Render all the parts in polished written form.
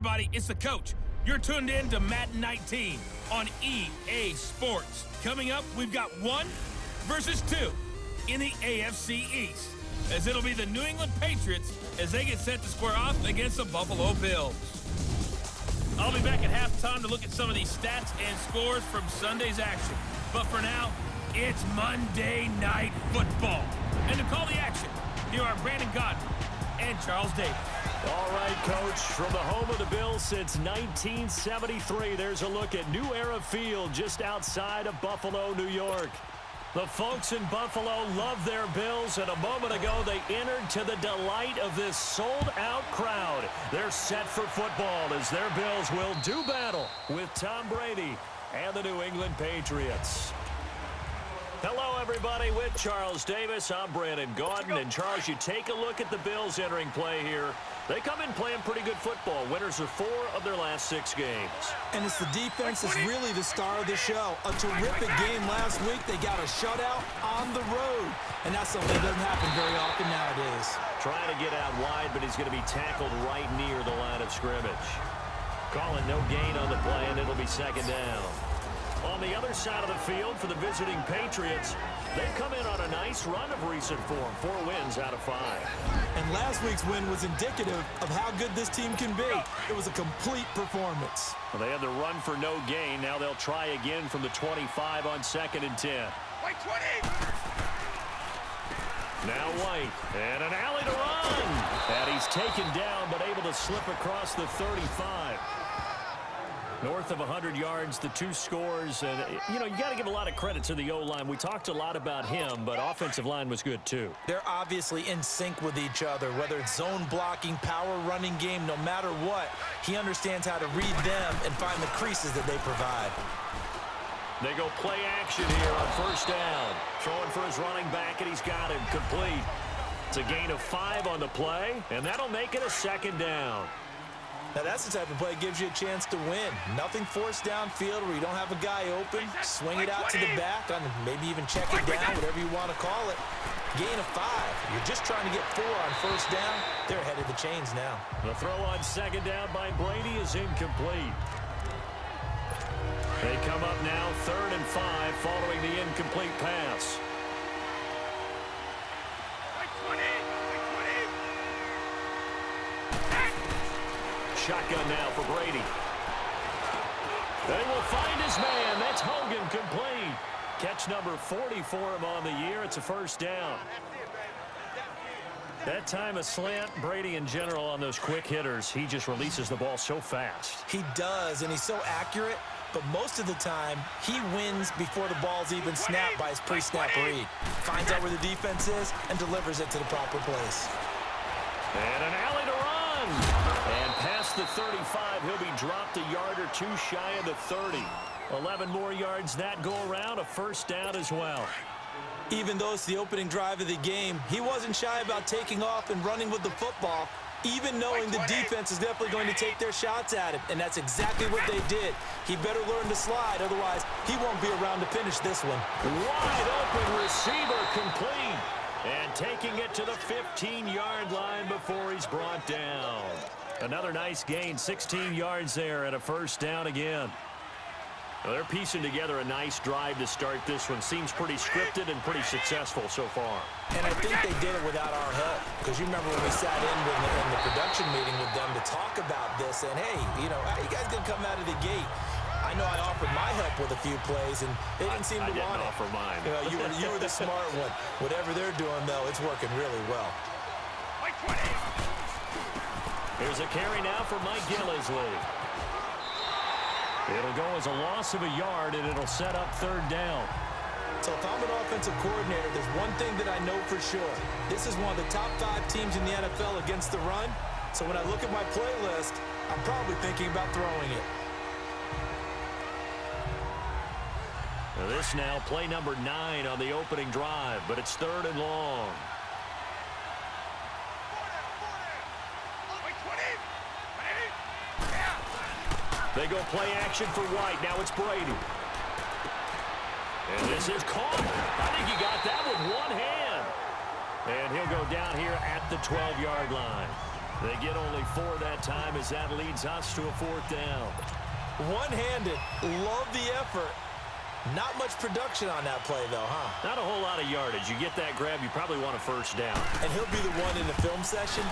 Everybody, it's the coach. You're tuned in to Madden 19 on EA Sports. Coming up, we've got 1 versus 2 in the AFC East, as it'll be the New England Patriots as they get set to square off against the Buffalo Bills. I'll be back at halftime to look at some of these stats and scores from Sunday's action. But for now, it's Monday Night Football. And to call the action, here are Brandon Godwin and Charles Davis. All right, Coach, from the home of the Bills since 1973, there's a look at New Era Field just outside of Buffalo, New York. The folks in Buffalo love their Bills, and a moment ago they entered to the delight of this sold-out crowd. They're set for football as their Bills will do battle with Tom Brady and the New England Patriots. Hello, everybody. With Charles Davis, I'm Brandon Gaudin. And, Charles, you take a look at the Bills entering play here. They come in playing pretty good football. Winners of 4 of their last 6 games. And it's the defense that's really the star of the show. A terrific game last week. They got a shutout on the road. And that's something that doesn't happen very often nowadays. Trying to get out wide, but he's going to be tackled right near the line of scrimmage. Calling no gain on the play, and it'll be second down. On the other side of the field for the visiting Patriots, they've come in on a nice run of recent form, 4 wins out of 5. And last week's win was indicative of how good this team can be. It was a complete performance. Well, they had the run for no gain. Now they'll try again from the 25 on 2nd and 10. White 20! Now White, and an alley to run. And he's taken down, but able to slip across the 35. North of 100 yards, the 2 scores. And, you know, you got to give a lot of credit to the O-line. We talked a lot about him, but offensive line was good, too. They're obviously in sync with each other, whether it's zone blocking, power running game, no matter what. He understands how to read them and find the creases that they provide. They go play action here on 1st down. Throwing for his running back, and he's got him complete. It's a gain of 5 on the play, and that'll make it a 2nd down. Now, that's the type of play that gives you a chance to win. Nothing forced downfield where you don't have a guy open. Swing it out to the back, and maybe even check it down, whatever you want to call it. Gain of 5. You're just trying to get 4 on 1st down. They're ahead of the chains now. The throw on 2nd down by Brady is incomplete. They come up now 3rd and 5 following the incomplete pass. Shotgun now for Brady. They will find his man. That's Hogan complete. Catch number 40 for him on the year. It's a 1st down. That time a slant. Brady in general on those quick hitters, he just releases the ball so fast. He does, and he's so accurate. But most of the time, he wins before the ball's even snapped by his pre-snap read. Finds out where the defense is and delivers it to the proper place. And an alley to run. And past the 35, he'll be dropped a yard or 2 shy of the 30. 11 more yards that go around, a 1st down as well. Even though it's the opening drive of the game, he wasn't shy about taking off and running with the football, even knowing the defense is definitely going to take their shots at him. And that's exactly what they did. He better learn to slide, otherwise he won't be around to finish this one. Wide open receiver complete. And taking it to the 15-yard line before he's brought down. Another nice gain, 16 yards there and a 1st down again. Well, they're piecing together a nice drive to start this one. Seems pretty scripted and pretty successful so far. And I think they did it without our help. Because you remember when we sat in the production meeting with them to talk about this. And, hey, you know, how you guys going to come out of the gate? I know I offered my help with a few plays, and they didn't seem to want it. I didn't offer mine. You were the smart one. Whatever they're doing, though, it's working really well. Here's a carry now for Mike Gillisley. It'll go as a loss of a yard, and it'll set up 3rd down. So if I'm an offensive coordinator, there's one thing that I know for sure. This is one of the top 5 teams in the NFL against the run. So when I look at my playlist, I'm probably thinking about throwing it. Now this now play number 9 on the opening drive, but it's 3rd and long. They go play action for White. Now it's Brady. And this is caught. I think he got that with one hand. And he'll go down here at the 12-yard line. They get only 4 that time as that leads us to a 4th down. One-handed. Love the effort. Not much production on that play, though, huh? Not a whole lot of yardage. You get that grab, you probably want a 1st down. And he'll be the one in the film session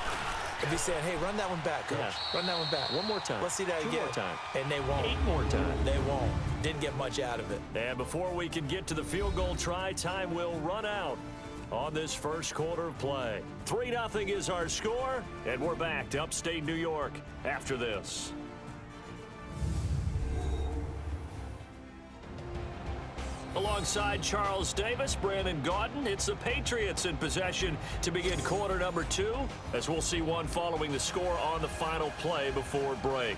and be saying, hey, run that one back, coach. Yeah. Run that one back. One more time. Let's see that 2 again. more time. And they won't. 8 more times. They won't. Didn't get much out of it. And before we can get to the field goal try, time will run out on this first quarter of play. 3-0 is our score, and we're back to upstate New York after this. Alongside Charles Davis, Brandon Gaudin, it's the Patriots in possession to begin quarter number 2, as we'll see one following the score on the final play before break.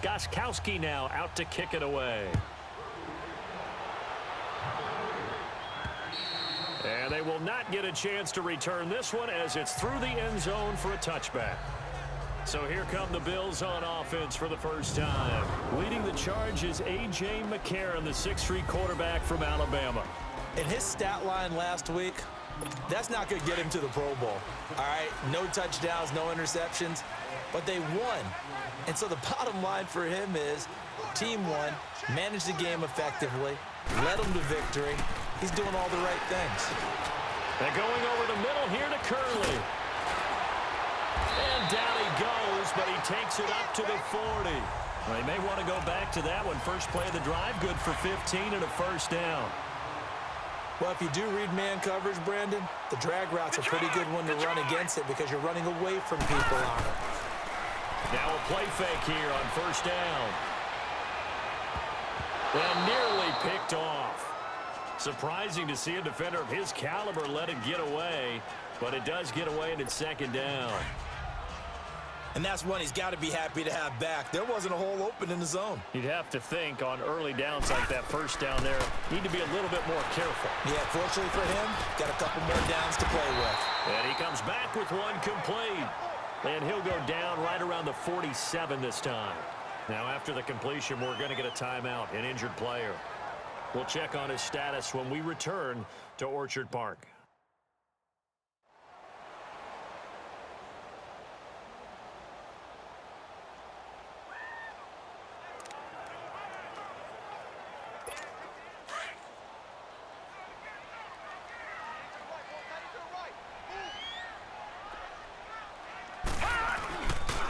Gostkowski now out to kick it away. And they will not get a chance to return this one as it's through the end zone for a touchback. So here come the Bills on offense for the first time. Leading the charge is A.J. McCarron, the 6'3" quarterback from Alabama. In his stat line last week, that's not going to get him to the Pro Bowl. All right, no touchdowns, no interceptions, but they won. And so the bottom line for him is team won, managed the game effectively, led them to victory. He's doing all the right things. They're going over the middle here to Curley. And down he goes, but he takes it up to the 40. Well, they may want to go back to that one. First play of the drive, good for 15 and a 1st down. Well, if you do read man coverage, Brandon, the drag route's a pretty good one to run against it because you're running away from people on it. Now a play fake here on 1st down. And nearly picked off. Surprising to see a defender of his caliber let it get away, but it does get away and it's 2nd down. And that's one he's got to be happy to have back. There wasn't a hole open in the zone. You'd have to think on early downs like that 1st down there, need to be a little bit more careful. Yeah, fortunately for him, got a couple more downs to play with. And he comes back with one complete. And he'll go down right around the 47 this time. Now after the completion, we're going to get a timeout, an injured player. We'll check on his status when we return to Orchard Park.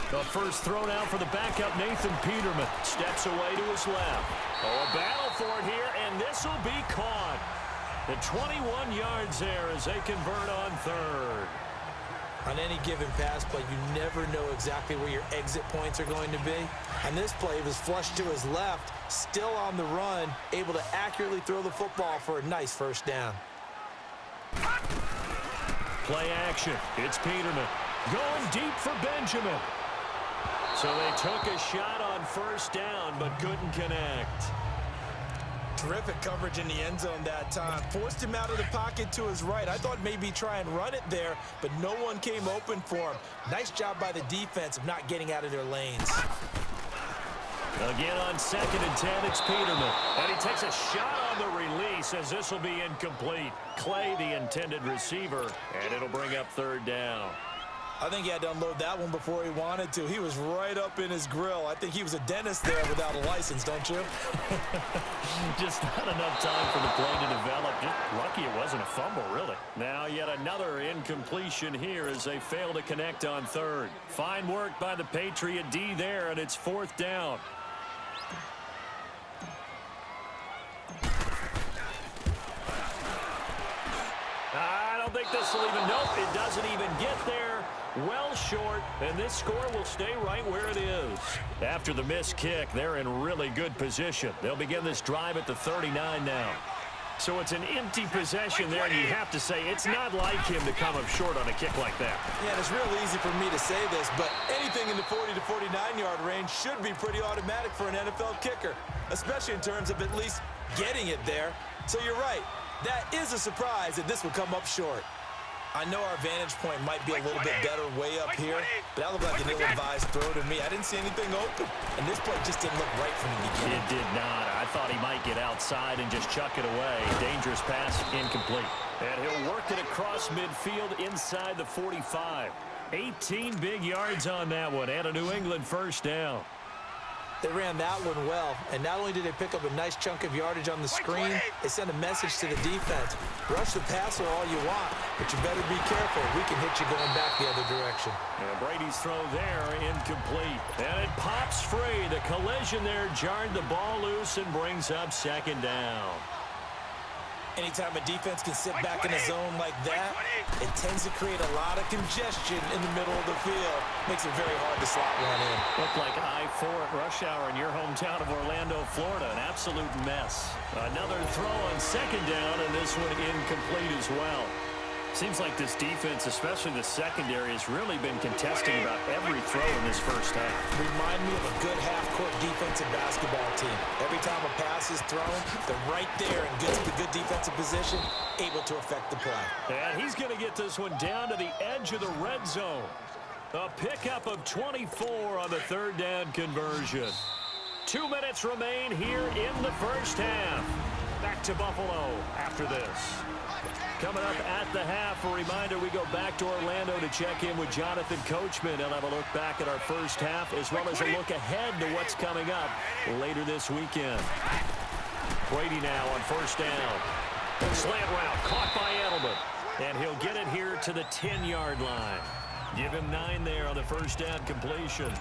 The first throw now for the backup, Nathan Peterman. Steps away to his left. Oh, a battle for it here, and this will be caught. The 21 yards there as they convert on 3rd. On any given pass play, you never know exactly where your exit points are going to be. And this play was flushed to his left, still on the run, able to accurately throw the football for a nice 1st down. Play action. It's Peterman. Going deep for Benjamin. So they took a shot on 1st down, but couldn't connect. Terrific coverage in the end zone that time. Forced him out of the pocket to his right. I thought maybe try and run it there, but no one came open for him. Nice job by the defense of not getting out of their lanes. Again on 2nd and 10, it's Peterman. And he takes a shot on the release as this will be incomplete. Clay, the intended receiver, and it'll bring up 3rd down. I think he had to unload that one before he wanted to. He was right up in his grill. I think he was a dentist there without a license, don't you? Just not enough time for the play to develop. Just lucky it wasn't a fumble, really. Now yet another incompletion here as they fail to connect on 3rd. Fine work by the Patriot D there, and it's 4th down. I don't think this will even, nope, it doesn't even get there. Well short, and this score will stay right where it is. After the missed kick, they're in really good position. They'll begin this drive at the 39 now. So it's an empty possession there, and you have to say it's not like him to come up short on a kick like that. Yeah, and it's real easy for me to say this, but anything in the 40 to 49-yard range should be pretty automatic for an NFL kicker, especially in terms of at least getting it there. So you're right. That is a surprise that this will come up short. I know our vantage point might be a little bit better way up here, but that looked like an ill-advised throw to me. I didn't see anything open, and this play just didn't look right from the beginning. It did not. I thought he might get outside and just chuck it away. Dangerous pass, incomplete. And he'll work it across midfield inside the 45. 18 big yards on that one, and a New England first down. They ran that one well, and not only did they pick up a nice chunk of yardage on the screen, they sent a message to the defense. Rush the passer all you want, but you better be careful. We can hit you going back the other direction. And Brady's throw there, incomplete. And it pops free. The collision there jarred the ball loose and brings up second down. Anytime a defense can sit back in a zone like that, it tends to create a lot of congestion in the middle of the field. Makes it very hard to slot one in. Looked like I-4 at rush hour in your hometown of Orlando, Florida. An absolute mess. Another throw on second down, and this one incomplete as well. Seems like this defense, especially the secondary, has really been contesting about every throw in this first half. Remind me of a good half-court defensive basketball team. Every time a pass is thrown, they're right there in good defensive position, able to affect the play. And he's going to get this one down to the edge of the red zone. A pickup of 24 on the third down conversion. 2 minutes remain here in the first half. Back to Buffalo after this. Coming up at the half, a reminder, we go back to Orlando to check in with Jonathan Coachman. He'll have a look back at our first half as well as a look ahead to what's coming up later this weekend. Brady now on first down. Slant route caught by Edelman. And he'll get it here to the 10-yard line. Give him 9 there on the first down completion.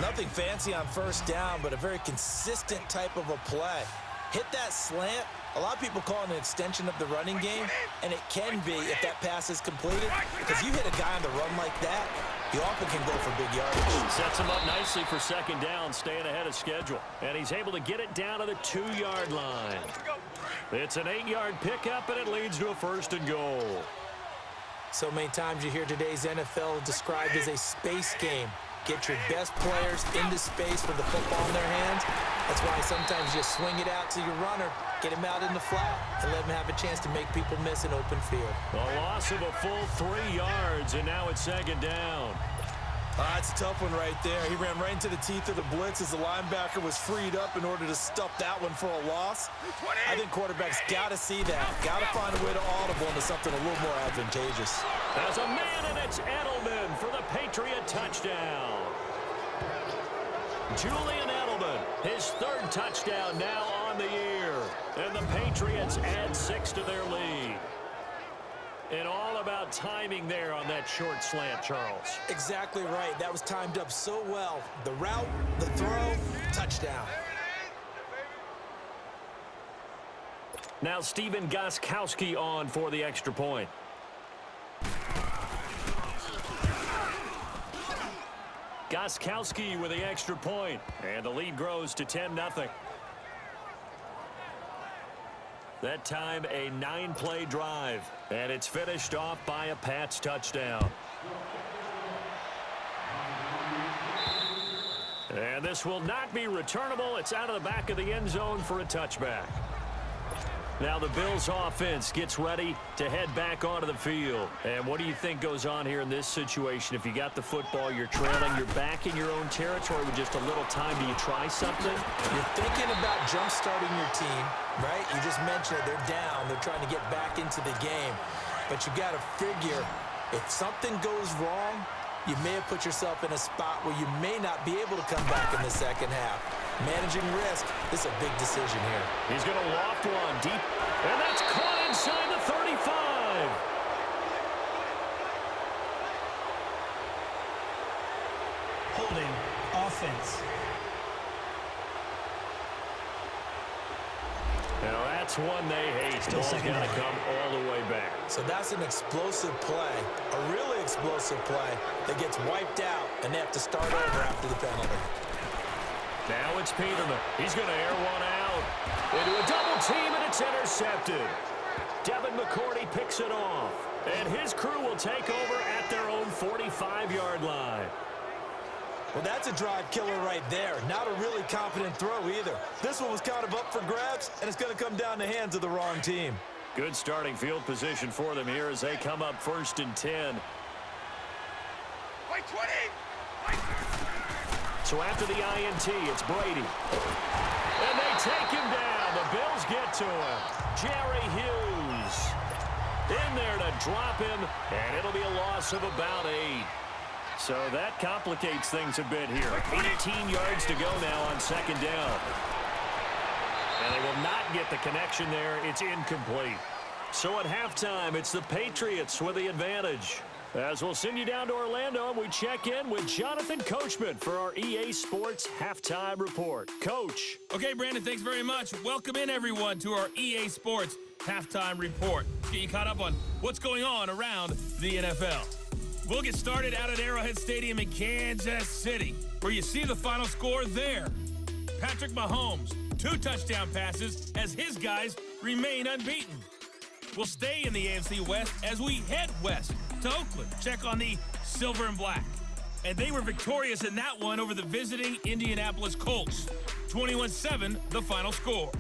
Nothing fancy on first down, but a very consistent type of a play. Hit that slant. A lot of people call it an extension of the running game, and it can be if that pass is completed, because you hit a guy on the run like that, he often can go for big yardage. Sets him up nicely for second down, staying ahead of schedule. And he's able to get it down to the 2-yard line. It's an 8-yard pickup, and it leads to a first and goal. So many times you hear today's NFL described as a space game. Get your best players into space with the football in their hands. That's why sometimes you swing it out to your runner, get him out in the flat, and let him have a chance to make people miss an open field. A loss of a full 3 yards, and now it's second down. That's a tough one right there. He ran right into the teeth of the blitz as the linebacker was freed up in order to stuff that one for a loss. I think quarterbacks got to see that. Got to find a way to audible into something a little more advantageous. There's a man, and it's Edelman for the Patriot touchdown. Julian Edelman, his 3rd touchdown now on the year. And the Patriots add 6 to their lead. And all about timing there on that short slant, Charles. Exactly right. That was timed up so well. The route, the throw, touchdown. Now Stephen Gostkowski on for the extra point. Gostkowski with the extra point. And the lead grows to 10-0. That time a 9-play drive. And it's finished off by a Pats touchdown. And this will not be returnable. It's out of the back of the end zone for a touchback. Now the Bills offense gets ready to head back onto the field. And what do you think goes on here in this situation? If you got the football, you're trailing, you're back in your own territory with just a little time. Do you try something? You're thinking about jump-starting your team, right? You just mentioned it. They're down. They're trying to get back into the game. But you got to figure, if something goes wrong, you may have put yourself in a spot where you may not be able to come back in the second half. Managing risk, this is a big decision here. He's going to loft one deep, and that's caught inside the 35. Holding offense. Now that's one they hate. Ball's got to come all the way back. So that's an explosive play, a really explosive play that gets wiped out, and they have to start over after the penalty. Now it's Peterman. He's going to air one out. Into a double team, and it's intercepted. Devin McCourty picks it off. And his crew will take over at their own 45-yard line. Well, that's a drive killer right there. Not a really confident throw either. This one was kind of up for grabs, and it's going to come down the hands of the wrong team. Good starting field position for them here as they come up 1st and 10. So after the INT, it's Brady. And they take him down. The Bills get to him. Jerry Hughes in there to drop him, and it'll be a loss of about 8. So that complicates things a bit here. 18 yards to go now on 2nd down. And they will not get the connection there. It's incomplete. So at halftime, it's the Patriots with the advantage. As we'll send you down to Orlando, and we check in with Jonathan Coachman for our EA Sports Halftime Report. Coach. Okay, Brandon, thanks very much. Welcome in, everyone, to our EA Sports Halftime Report. Get you caught up on what's going on around the NFL. We'll get started out at Arrowhead Stadium in Kansas City, where you see the final score there. Patrick Mahomes, 2 touchdown passes as his guys remain unbeaten. We'll stay in the AFC West as we head west to Oakland. Check on the silver and black. And they were victorious in that one over the visiting Indianapolis Colts. 21-7, the final score.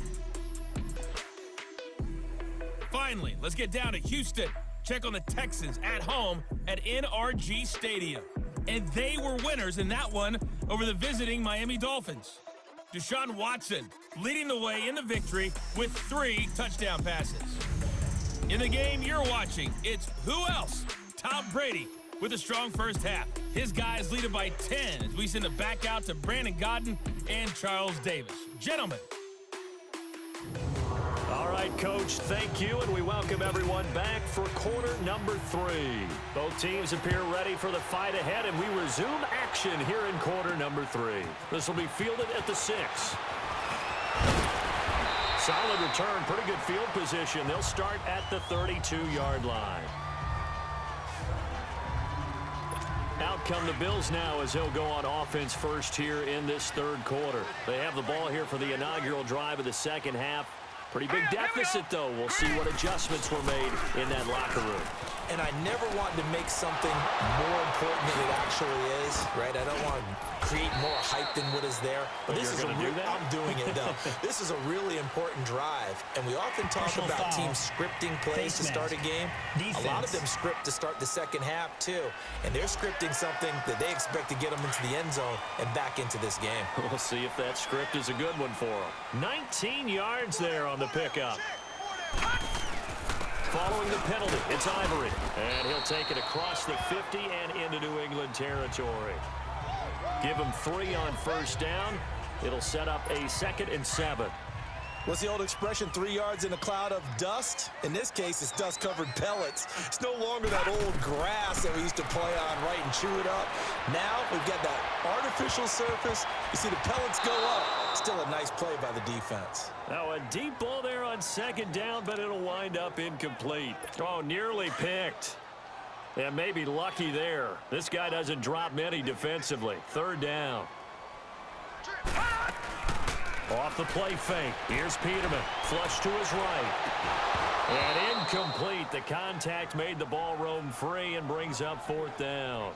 Finally, let's get down to Houston. Check on the Texans at home at NRG Stadium. And they were winners in that one over the visiting Miami Dolphins. Deshaun Watson leading the way in the victory with 3 touchdown passes. In the game you're watching, it's who else? Tom Brady with a strong first half. His guys lead it by 10 as we send it back out to Brandon Godden and Charles Davis. Gentlemen. All right, Coach, thank you, and we welcome everyone back for quarter number 3. Both teams appear ready for the fight ahead, and we resume action here in quarter number 3. This will be fielded at the 6. Solid return, pretty good field position. They'll start at the 32-yard line. Out come the Bills now as they'll go on offense first here in this 3rd quarter. They have the ball here for the inaugural drive of the 2nd half. Pretty big deficit, though. We'll see what adjustments were made in that locker room. And I never wanted to make something more important than it actually is, right? I don't want to create more hype than what is there. But this is I'm doing it, though. This is a really important drive. And we often talk about teams scripting plays to start a game. A lot of them script to start the 2nd half, too. And they're scripting something that they expect to get them into the end zone and back into this game. We'll see if that script is a good one for them. 19 yards there on the pickup. Following the penalty, it's Ivory. And he'll take it across the 50 and into New England territory. Give him 3 on 1st down. It'll set up a 2nd and 7. What's the old expression, 3 yards in a cloud of dust? In this case, it's dust-covered pellets. It's no longer that old grass that we used to play on, right, and chew it up. Now we've got that artificial surface. You see the pellets go up. Still a nice play by the defense. Now a deep ball there on 2nd down, but it'll wind up incomplete. Oh, nearly picked. Yeah, maybe lucky there. This guy doesn't drop many defensively. 3rd down. Off the play fake. Here's Peterman. Flush to his right. And incomplete. The contact made the ball roam free and brings up 4th down.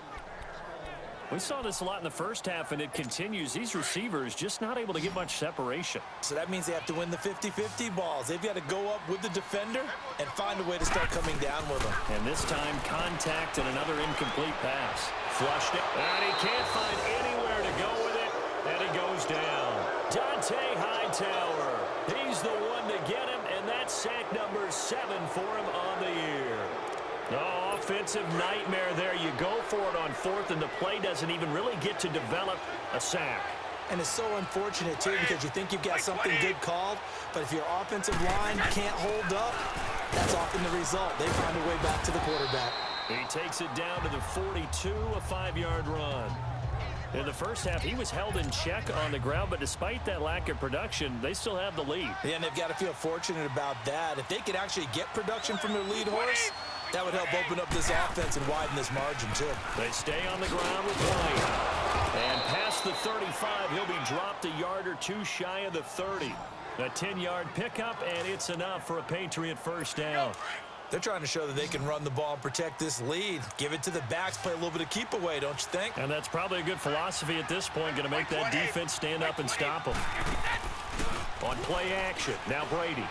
We saw this a lot in the first half, and it continues. These receivers just not able to get much separation. So that means they have to win the 50-50 balls. They've got to go up with the defender and find a way to start coming down with them. And this time, contact and another incomplete pass. Flushed it. And he can't find anywhere to go with it. And he goes down. Dante Hightower. He's the one to get him, and that's sack number 7 for him on the year. No offensive nightmare there. You go for it on 4th, and the play doesn't even really get to develop a sack. And it's so unfortunate, too, because you think you've got something good called, but if your offensive line can't hold up, that's often the result. They find a way back to the quarterback. He takes it down to the 42, a 5-yard run. In the first half, he was held in check on the ground, but despite that lack of production, they still have the lead. Yeah, and they've got to feel fortunate about that. If they could actually get production from their lead horse, that would help open up this offense and widen this margin, too. They stay on the ground with White. And past the 35, he'll be dropped a yard or 2 shy of the 30. A 10-yard pickup, and it's enough for a Patriot 1st down. They're trying to show that they can run the ball and protect this lead. Give it to the backs, play a little bit of keep away, don't you think? And that's probably a good philosophy at this point, going to make that defense stand up and stop them. On play action, now Brady.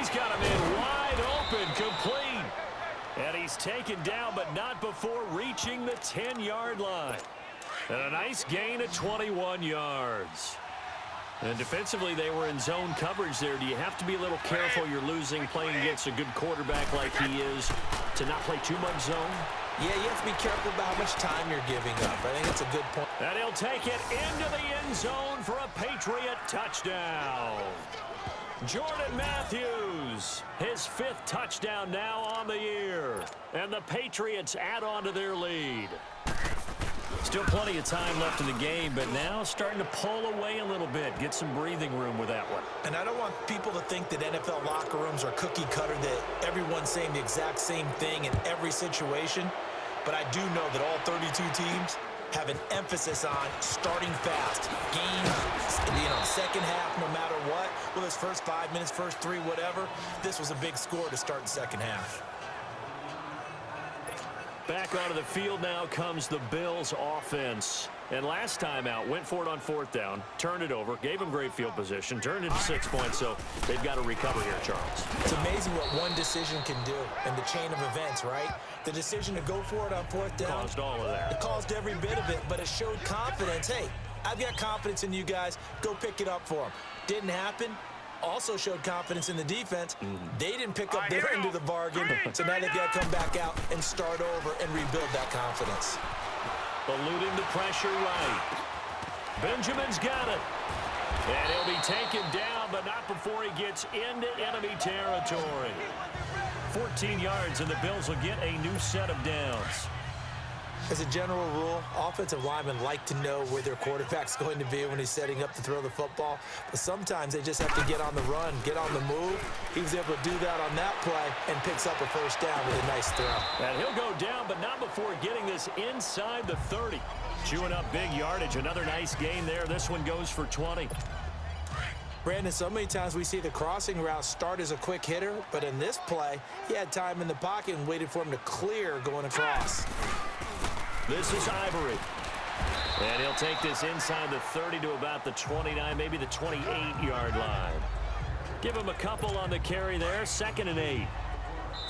He's got him in wide open, complete. And he's taken down, but not before reaching the 10-yard line. And a nice gain of 21 yards. And defensively, they were in zone coverage there. Do you have to be a little careful you're losing playing against a good quarterback like he is to not play too much zone? Yeah, you have to be careful about how much time you're giving up. I think that's a good point. And he'll take it into the end zone for a Patriot touchdown. Jordan Matthews, his 5th touchdown now on the year. And the Patriots add on to their lead. Still plenty of time left in the game, but now starting to pull away a little bit. Get some breathing room with that one. And I don't want people to think that NFL locker rooms are cookie cutter, that everyone's saying the exact same thing in every situation. But I do know that all 32 teams have an emphasis on starting fast. Game, second half, no matter what. Well, it's first 5 minutes, first 3, whatever. This was a big score to start the second half. Back onto the field now comes the Bills offense. And last time out, went for it on 4th down, turned it over, gave them great field position, turned it to 6 points, so they've got to recover here, Charles. It's amazing what one decision can do in the chain of events, right? The decision to go for it on 4th down. Caused all of that. It caused every bit of it, but it showed confidence. Hey, I've got confidence in you guys. Go pick it up for them. Didn't happen. Also showed confidence in the defense. They didn't pick up their end of the bargain, so now they've got to come back out and start over and rebuild that confidence. Eluding the pressure right. Benjamin's got it. And he'll be taken down, but not before he gets into enemy territory. 14 yards, and the Bills will get a new set of downs. As a general rule, offensive linemen like to know where their quarterback's going to be when he's setting up to throw the football. But sometimes they just have to get on the run, get on the move. He was able to do that on that play and picks up a first down with a nice throw. And he'll go down, but not before getting this inside the 30. Chewing up big yardage. Another nice gain there. This one goes for 20. Brandon, so many times we see the crossing route start as a quick hitter, but in this play, he had time in the pocket and waited for him to clear going across. This is Ivory. And he'll take this inside the 30 to about the 29, maybe the 28-yard line. Give him a couple on the carry there, 2nd and 8.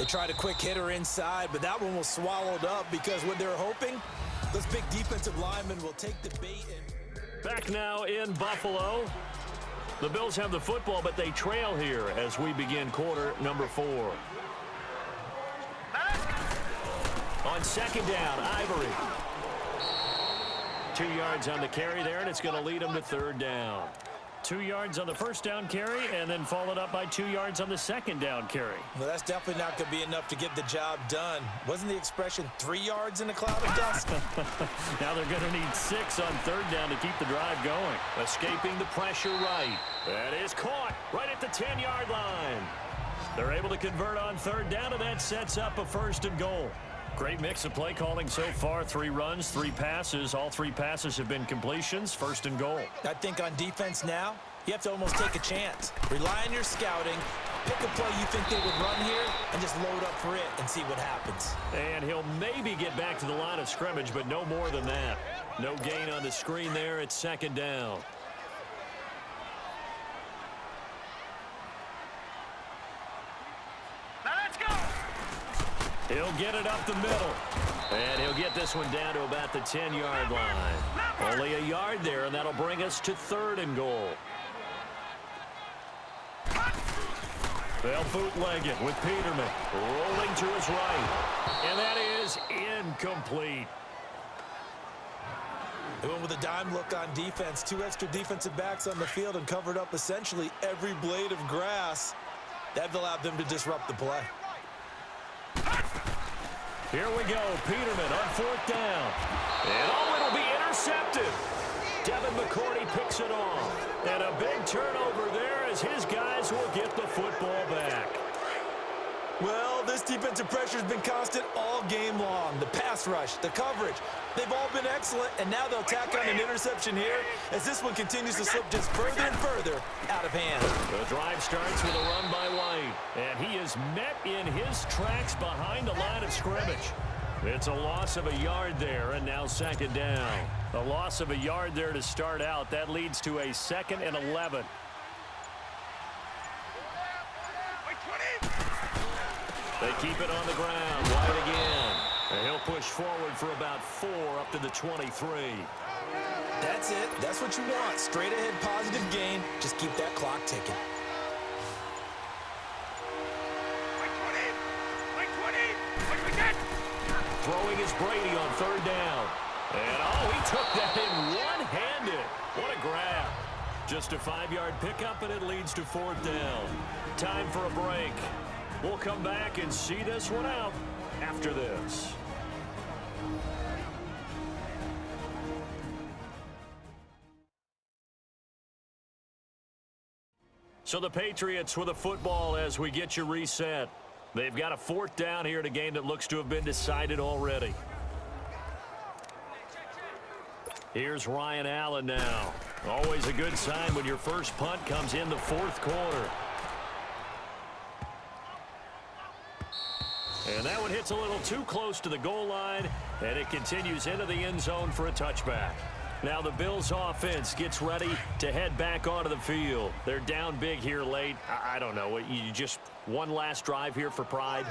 They tried a quick hitter inside, but that one was swallowed up because what they're hoping, those big defensive linemen will take the bait. Back now in Buffalo. The Bills have the football, but they trail here as we begin quarter number 4. On 2nd down, Ivory. 2 yards on the carry there, and it's going to lead them to 3rd down. 2 yards on the first down carry, and then followed up by 2 yards on the 2nd down carry. Well, that's definitely not going to be enough to get the job done. Wasn't the expression 3 yards in a cloud of dust? Now they're going to need 6 on 3rd down to keep the drive going. Escaping the pressure right. That is caught right at the 10-yard line. They're able to convert on 3rd down, and that sets up a 1st and goal. Great mix of play calling so far. 3 runs, 3 passes. All 3 passes have been completions. 1st and goal. I think on defense now, you have to almost take a chance. Rely on your scouting. Pick a play you think they would run here and just load up for it and see what happens. And he'll maybe get back to the line of scrimmage, but no more than that. No gain on the screen there. It's 2nd down. He'll get it up the middle. And he'll get this one down to about the 10-yard line. Only a yard there, and that'll bring us to 3rd and goal. They'll bootleg it with Peterman rolling to his right. And that is incomplete. They went with a dime look on defense. 2 extra defensive backs on the field and covered up essentially every blade of grass. That allowed them to disrupt the play. Here we go. Peterman on 4th down. And it'll be intercepted. Devin McCourty picks it off. And a big turnover there as his guys will get the football back. Well, this defensive pressure has been constant all game long. The pass rush, the coverage, they've all been excellent, and now they'll tack on an interception here as this one continues to slip just further and further out of hand. The drive starts with a run by White, and he is met in his tracks behind the line of scrimmage. It's a loss of a yard there, and now 2nd down. A loss of a yard there to start out. That leads to a 2nd and 11. They keep it on the ground. White again. And he'll push forward for about 4 up to the 23. That's it. That's what you want. Straight ahead positive gain. Just keep that clock ticking. Throwing is Brady on 3rd down. And, oh, he took that in one-handed. What a grab. Just a 5-yard pickup, and it leads to 4th down. Time for a break. We'll come back and see this one out after this. So the Patriots with a football as we get you reset. They've got a 4th down here in a game that looks to have been decided already. Here's Ryan Allen now. Always a good sign when your first punt comes in the 4th quarter. And that one hits a little too close to the goal line, and it continues into the end zone for a touchback. Now the Bills offense gets ready to head back onto the field. They're down big here late. I don't know. You just one last drive here for pride?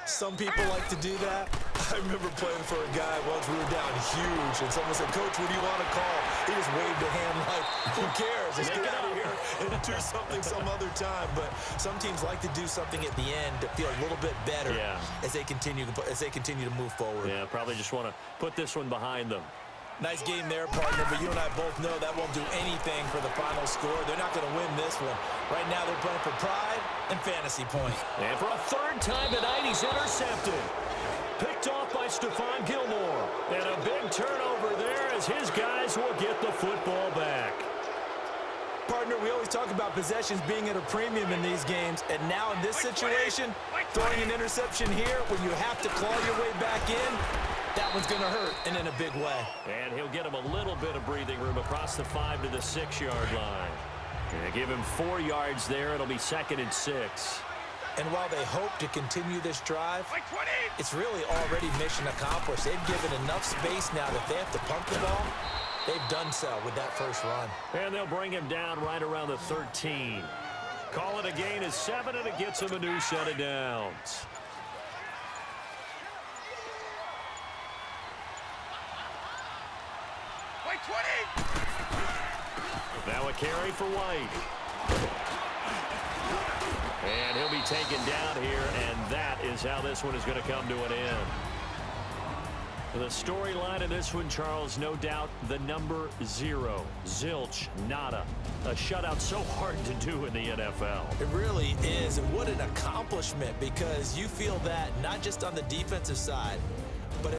Some people like to do that. I remember playing for a guy once we were down huge, and someone said, "Coach, what do you want to call?" He just waved a hand like, who cares? Let's get out of here and do something some other time. But some teams like to do something at the end to feel a little bit better as they continue to move forward. Yeah, probably just want to put this one behind them. Nice game there, partner, but you and I both know that won't do anything for the final score. They're not going to win this one. Right now, they're playing for pride and fantasy points. And for a 3rd time tonight, he's intercepted. Picked off by Stephon Gilmore. And a big turnover there as his guys will get the football back. Partner, we always talk about possessions being at a premium in these games, and now in this situation, throwing an interception here when you have to claw your way back in, that one's going to hurt, and in a big way. And he'll get him a little bit of breathing room across the 5 to the 6-yard line. Gonna give him 4 yards there. It'll be 2nd and 6. And while they hope to continue this drive, it's really already mission accomplished. They've given enough space now that they have to pump the ball. They've done so with that first run. And they'll bring him down right around the 13. Call it a gain of 7, and it gets him a new set of downs. Now a carry for White. And he'll be taken down here, and that is how this one is going to come to an end. The storyline in this one, Charles, no doubt the number 0. Zilch, nada. A shutout so hard to do in the NFL. It really is, and what an accomplishment, because you feel that not just on the defensive side,